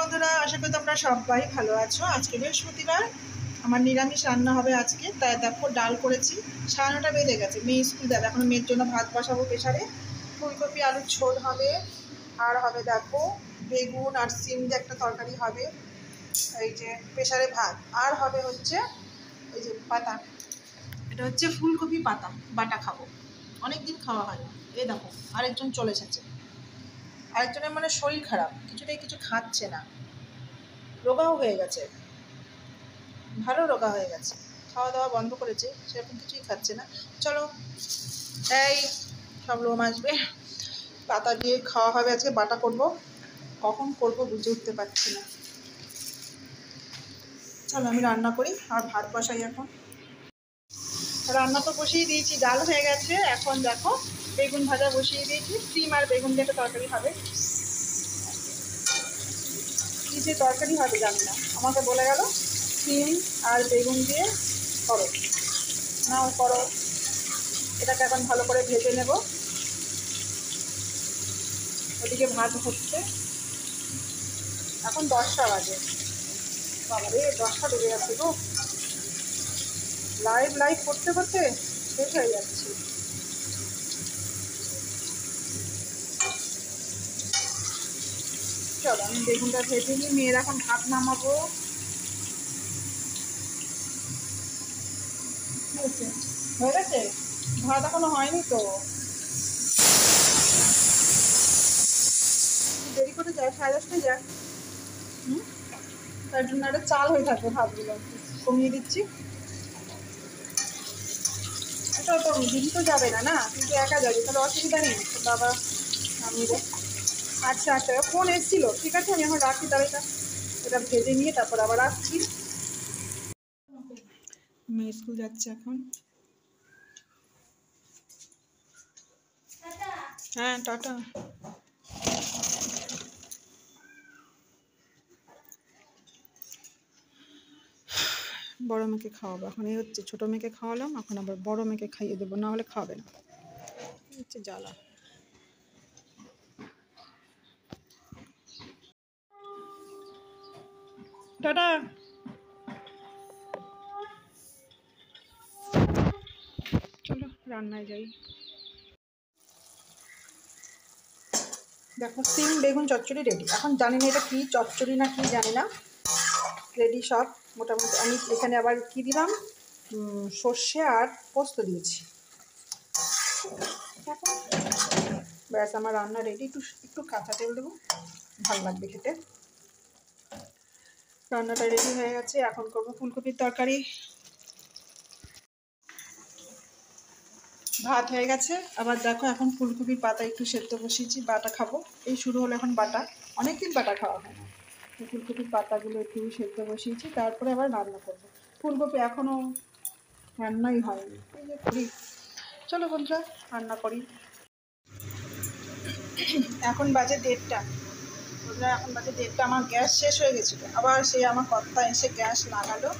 বন্ধুরা, আশা করি তোমরা সবাই ভালো আছো। আজকে বৃহস্পতিবার, আমার নিরামিষ রান্না হবে আজকে। তাই দেখো ডাল করেছি, 9:30 বেজে গেছে, মেয়ে স্কুল যাবে। এখন মেয়ের জন্য ভাত বসাবো প্রেসারে। ফুলকপি আলুর ঝোল হবে, আর হবে দেখো বেগুন আর সিম দিয়ে একটা তরকারি হবে, এই যে প্রেসারে ভাত। আর হবে হচ্ছে এই যে পাতা, এটা হচ্ছে ফুলকপি পাতা বাটা খাবো, অনেকদিন খাওয়া হয় না। এই দেখো আরেকজন চলে এসেছে, আরেকজনের মানে শরীর খারাপ, কিছুতেই কিছু খাচ্ছে না, রোগাও হয়ে গেছে, ভালো রোগা হয়ে গেছে, খাওয়া দাওয়া বন্ধ করেছে, সেরকম কিছুই খাচ্ছে না। চলো, এই সব লোম আসবে, পাতা দিয়ে খাওয়া হবে আজকে, বাটা করব। কখন করব বুঝে উঠতে পারছি না। চলো আমি রান্না করি আর ভাত বসাই। এখন রান্না তো বসিয়ে দিয়েছি, ডাল হয়ে গেছে। এখন দেখো বেগুন ভাজা বসিয়ে দিয়েছি, সিম আর বেগুন দিয়ে একটা তরকারি হবে। কী যে তরকারি হবে জানি না, আমাকে বলে গেল সিম আর বেগুন দিয়ে করো, নাও করো। এটাকে এখন ভালো করে ভেজে নেব। ওদিকে ভাত হচ্ছে, এখন 10টা বাজে। বাবা রে, 10টা বেজে যাচ্ছে গো। লাইভ করতে করতে শেষ হয়ে যাচ্ছে। চলো আমি বেগুনটা ভেজে নিই, মেয়ের এখন ভাত নামাবো। হয়ে গেছে, ভাত এখনো হয়নি তো, দেরি করে যায়, 10:30টায় যায়। তার জন্য একটা চাল হয়ে থাকবে, ভাতগুলো কমিয়ে দিচ্ছি। এটা তো দিদি তো যাবে না, না কিন্তু একা যাবে, তাহলে অসুবিধা নেই, তো বাবা নামিয়ে দেয়। আচ্ছা আচ্ছা, ফোন এসেছিল, ঠিক আছে আমি এখন রাখি, তাহলে এটা ভেজে নিয়ে তারপর আবার আসছি। মেয়ে স্কুল যাচ্ছে এখন। হ্যাঁ টাটা। বড় মেয়েকে খাওয়াবো এখন, এই হচ্ছে ছোটো মেয়েকে খাওয়ালাম, এখন আবার বড় মেয়েকে খাইয়ে দেবো, না হলে খাবে না, হচ্ছে জ্বালা। টাটা। চলো রান্নায় যাই। দেখো সিম বেগুন চচ্চড়ি রেডি। এখন জানি না এটা কি চচ্চড়ি না কি জানি না, রেডি সব মোটামুটি। আমি এখানে আবার কি দিলাম, সর্ষে আর পোস্ত দিয়েছি। ব্যাস আমার রান্না রেডি। একটু একটু কাঁচা তেল দেবো, ভালো লাগবে খেতে। রান্নাটা রেডি হয়ে গেছে, এখন করবো ফুলকপির তরকারি। ভাত হয়ে গেছে, আবার দেখো এখন ফুলকপির পাতা একটু সেদ্ধ বসিয়েছি, বাটা খাবো। এই শুরু হলো এখন বাটা, অনেকদিন বাটা খাওয়া হয় না। ফুলকপির পাতাগুলো একটু সেদ্ধ বসিয়েছি, তারপরে আবার রান্না করবো। ফুলকপি এখনও রান্নাই হয়নি, এই যে করি। চলো বন্ধুরা রান্না করি। এখন বাজে 1:30। বন্ধুরা এখন বাজে 1:30, আমার গ্যাস শেষ হয়ে গেছিলো, আবার সেই আমার কর্তা এসে গ্যাস লাগালো,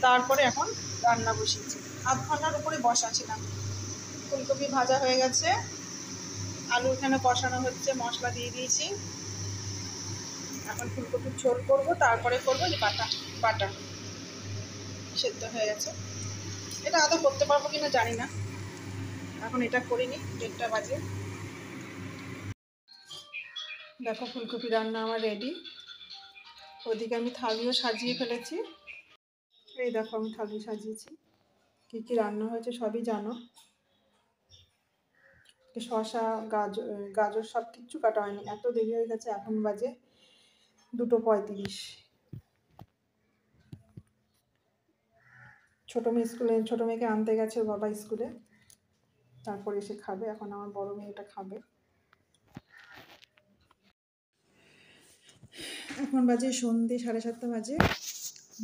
তারপরে এখন রান্না বসিয়েছি। 0.5 ঘন্টার উপরে বসাছিলাম। ফুলকপি ভাজা হয়ে গেছে, আলু এখানে কষানো হচ্ছে, মশলা দিয়ে দিয়েছি। এখন ফুলকপির ঝোল করবো, তারপরে করবো যে বাটা সেদ্ধ হয়ে গেছে। এটা আদৌ করতে পারবো কিনা জানি না, এখন এটা করিনি, 1:30 বাজে। দেখো ফুলকপি রান্না আমার রেডি। ওদিকে আমি থালিও সাজিয়ে ফেলেছি, এই দেখো আমি থালি সাজিয়েছি। কী কী রান্না হয়েছে সবই জানো। শসা গাজর সব কিচ্ছু কাটা হয়নি, এত দেরি হয়ে গেছে, এখন বাজে 2:35। ছোটো মেয়েকে আনতে গেছে ওর বাবা স্কুলে, তারপর এসে খাবে। এখন আমার বড় মেয়েটা খাবে। এখন বাজে সন্ধ্যে 7:30 বাজে।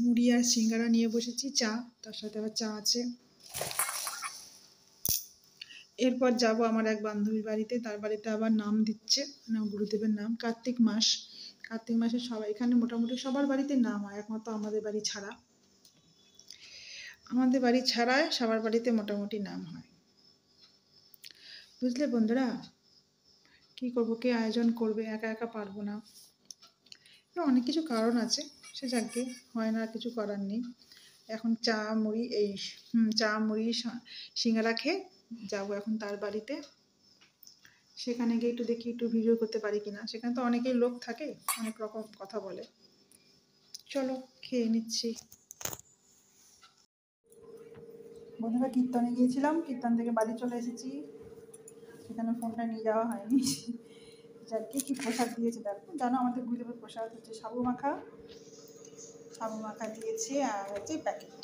মুড়ি আর সিঙ্গারা নিয়ে বসেছি, চা, তার সাথে আবার চা আছে। এরপর যাব আমার এক বান্ধবীর বাড়িতে, তার বাড়িতে আবার নাম দিচ্ছে, গুরুদেবের নাম। কার্তিক মাসে সবাই এখানে মোটামুটি সবার বাড়িতে নাম হয়, একমাত্র আমাদের বাড়ি ছাড়ায় সবার বাড়িতে মোটামুটি নাম হয়। বুঝলে বন্ধুরা, কি করবো, কে আয়োজন করবে, একা একা পারবো না। তো অনেক কিছু কারণ আছে, সে যাকে হয় না, কিছু করার নেই। এখন চা মুড়ি চা মুড়ি সিঙ্গারা খেয়ে যাবো এখন তার বাড়িতে। সেখানে গিয়ে একটু দেখি একটু ভিডিও করতে পারি কিনা। সেখানে তো অনেকেই লোক থাকে, অনেক রকম কথা বলে। চলো খেয়ে নিচ্ছি। বন্ধুরা, কীর্তনে গিয়েছিলাম, কীর্তন থেকে বাড়ি চলে এসেছি। সেখানে ফোনটা নিয়ে যাওয়া হয়নি। যাকে কি প্রসাদ দিয়েছে দেখো, জানো আমাদের গুরুদেবের প্রসাদ হচ্ছে সাবু মাখা। সাবু মাখা দিয়েছে আর হচ্ছে প্যাকেট।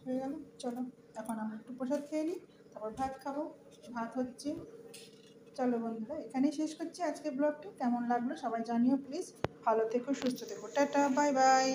হয়ে গেল। চলো এখন আমরা একটু প্রসাদ খেয়ে নিই, তারপর ভাত খাবো। ভাত হচ্ছে। চলো বন্ধুরা, এখানেই শেষ করছি আজকে ব্লগটি। কেমন লাগলো সবাই জানিও প্লিজ। ভালো থেকো, সুস্থ থেকো, টাটা, বাই বাই।